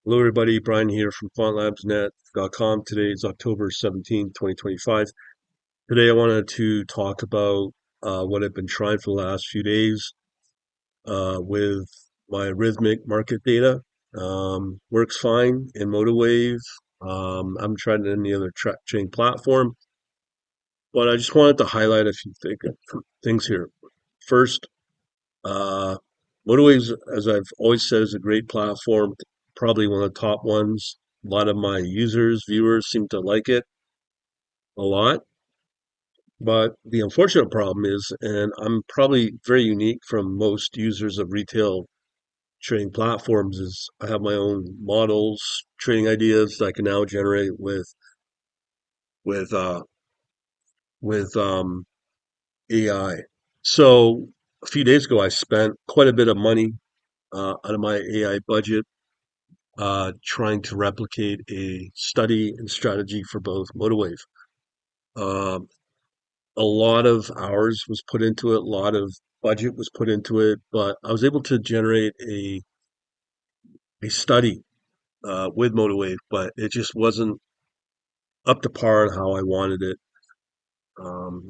Hello, everybody. Brian here from quantlabsnet.com. Today is October 17th, 2025. Today, I wanted to talk about what I've been trying for the last few days with my rhythmic market data. Works fine in MotiveWave. I haven't tried it in any other trading platform, but I just wanted to highlight a few things here. First, uh, MotiveWave, as I've always said, is a great platform, probably one of the top ones. A lot of my viewers seem to like it a lot. But the unfortunate problem is, and I'm probably very unique from most users of retail trading platforms, is I have my own models, trading ideas that I can now generate with uh, with AI. So a few days ago, I spent quite a bit of money out of my AI budget trying to replicate a study and strategy for both MotiveWave. Um, a lot of hours was put into it, a lot of budget was put into it, but I was able to generate a study with MotiveWave, but it just wasn't up to par on how I wanted it.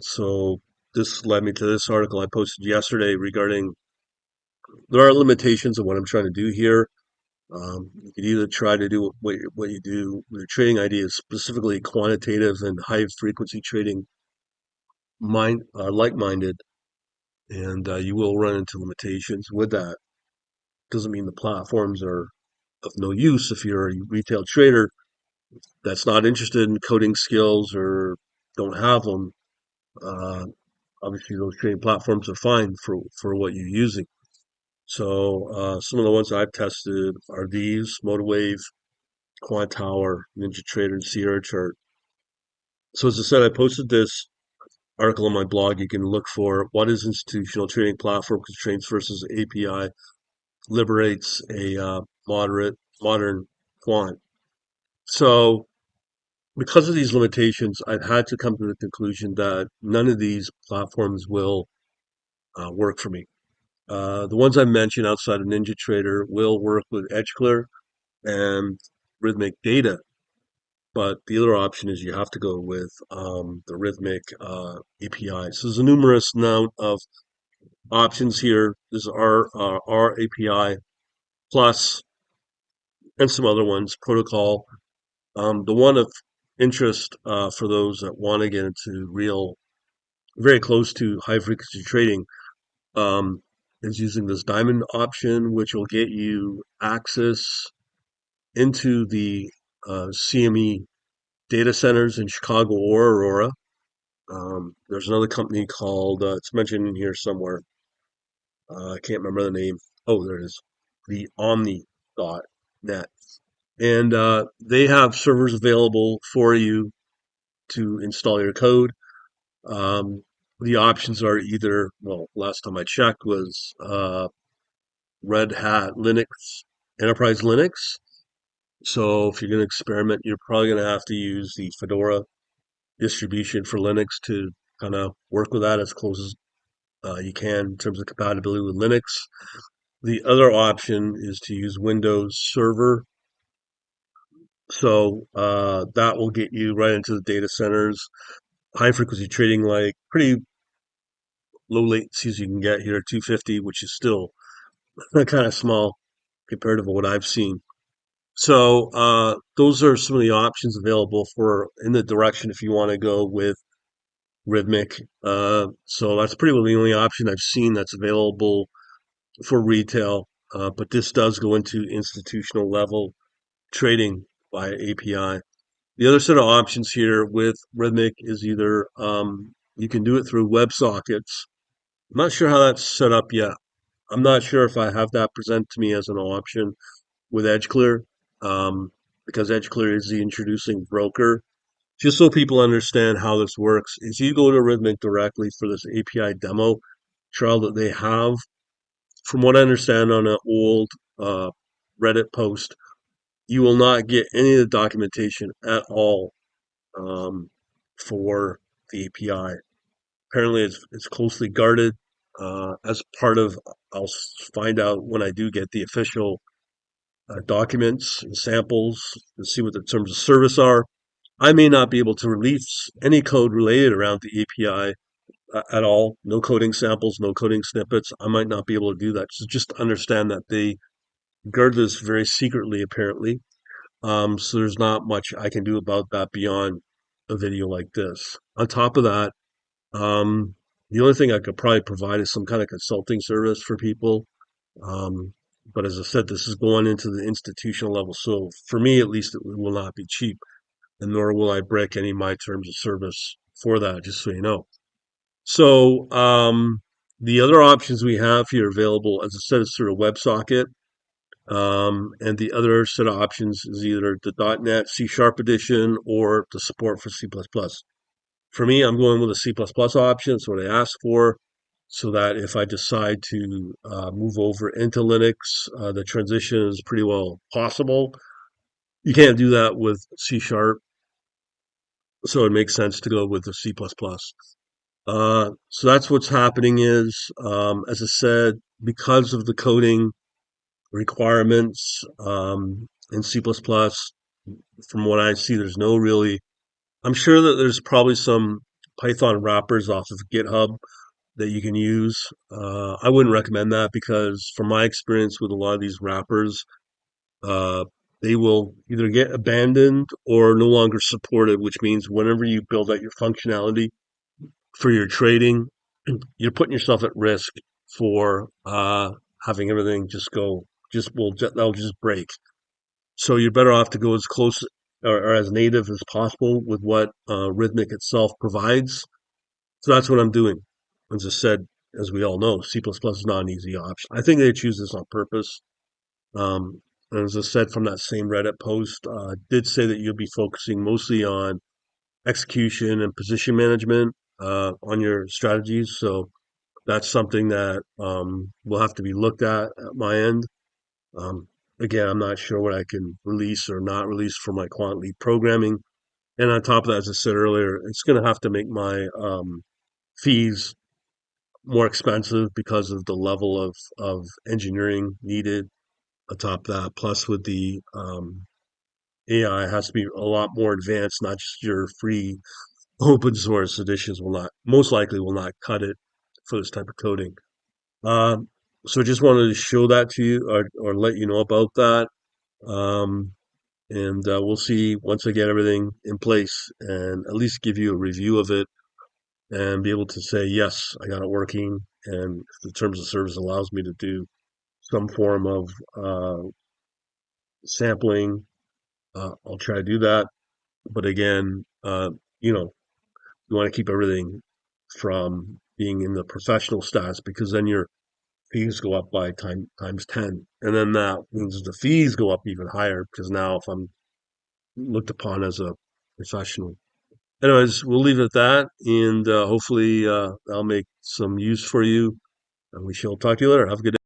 So this led me to this article I posted yesterday regarding there are limitations of what I'm trying to do here. You could either try to do what you do with your trading ideas, specifically quantitative and high frequency trading, like-minded, and you will run into limitations with that. Doesn't mean the platforms are of no use if you're a retail trader that's not interested in coding skills or don't have them. Uh, Obviously, those trading platforms are fine for what you're using. So some of the ones I've tested are these: MotiveWave, Quant Tower, NinjaTrader, and Sierra Chart. So as I said, I posted this article on my blog. You can look for what is institutional trading platform constraints versus API liberates a moderate modern quant. So because of these limitations, I've had to come to the conclusion that none of these platforms will work for me. The ones I mentioned outside of NinjaTrader will work with EdgeClear and Rhythmic Data, but the other option is you have to go with the Rhythmic API. So there's a numerous amount of options here. This is our API plus and some other ones, Protocol. The one of interest for those that want to get into very close to high frequency trading, um, is using this diamond option, which will get you access into the CME data centers in Chicago or Aurora. There's another company called, it's mentioned in here somewhere. I can't remember the name. Oh, there it is. The Omni.net. And they have servers available for you to install your code. Um, the options are either, well, last time I checked was Red Hat Linux, Enterprise Linux. So if you're going to experiment, you're probably going to have to use the Fedora distribution for Linux to kind of work with that as close as you can in terms of compatibility with Linux. The other option is to use Windows Server. So that will get you right into the data centers. High frequency trading, like pretty low latencies you can get here, 250, which is still kind of small compared to what I've seen. So those are some of the options available for in the direction if you want to go with Rhythmic. So that's pretty well the only option I've seen that's available for retail. But this does go into institutional level trading via API. The other set of options here with Rhythmic is either you can do it through WebSockets. I'm not sure how that's set up yet. I'm not sure if I have that present to me as an option with EdgeClear, because EdgeClear is the introducing broker. Just so people understand how this works, is you go to Rhythmic directly for this API demo trial that they have. From what I understand on an old Reddit post, you will not get any of the documentation at all um, for the API. Apparently, it's closely guarded as part of. I'll find out when I do get the official documents and samples to see what the terms of service are. I may not be able to release any code related around the API at all. No coding samples, no coding snippets. I might not be able to do that. So just understand that they guard this very secretly, apparently. So there's not much I can do about that beyond a video like this. On top of that, the only thing I could probably provide is some kind of consulting service for people. Um, but as I said, this is going into the institutional level. So for me, at least, it will not be cheap, and nor will I break any of my terms of service for that, just so you know. So the other options we have here available, as I said, is through a WebSocket. And the other set of options is either the .NET C Sharp edition or the support for C++. For me, I'm going with the C++ option. That's what I asked for, so that if I decide to move over into Linux, the transition is pretty well possible. You can't do that with C Sharp, so it makes sense to go with the C++. So that's what's happening is, as I said, because of the coding requirements in C++, from what I see, there's no really. I'm sure that there's probably some Python wrappers off of GitHub that you can use. I wouldn't recommend that because, from my experience with a lot of these wrappers, uh, they will either get abandoned or no longer supported, which means whenever you build out your functionality for your trading, you're putting yourself at risk for having everything just go, that'll just break. So you're better off to go as close or as native as possible with what Rhythmic itself provides. So that's what I'm doing. As I said, as we all know, C++ is not an easy option. I think they choose this on purpose. And as I said from that same Reddit post, did say that you'll be focusing mostly on execution and position management on your strategies. So that's something that will have to be looked at my end. Um, Again, I'm not sure what I can release or not release for my quant lead programming. And on top of that, as I said earlier, it's going to have to make my fees more expensive because of the level of engineering needed atop that. Plus, with the AI, it has to be a lot more advanced, not just your free open source editions will not, most likely will not cut it for this type of coding. Um, so just wanted to show that to you or let you know about that. Um, and we'll see once I get everything in place and at least give you a review of it and be able to say, yes, I got it working. And if the terms of service allows me to do some form of sampling, I'll try to do that. But again, you know, you want to keep everything from being in the professional status because then your fees go up by times 10. And then that means the fees go up even higher because now if I'm looked upon as a professional. Anyways, we'll leave it at that, and hopefully that'll make some use for you. And we shall talk to you later. Have a good day.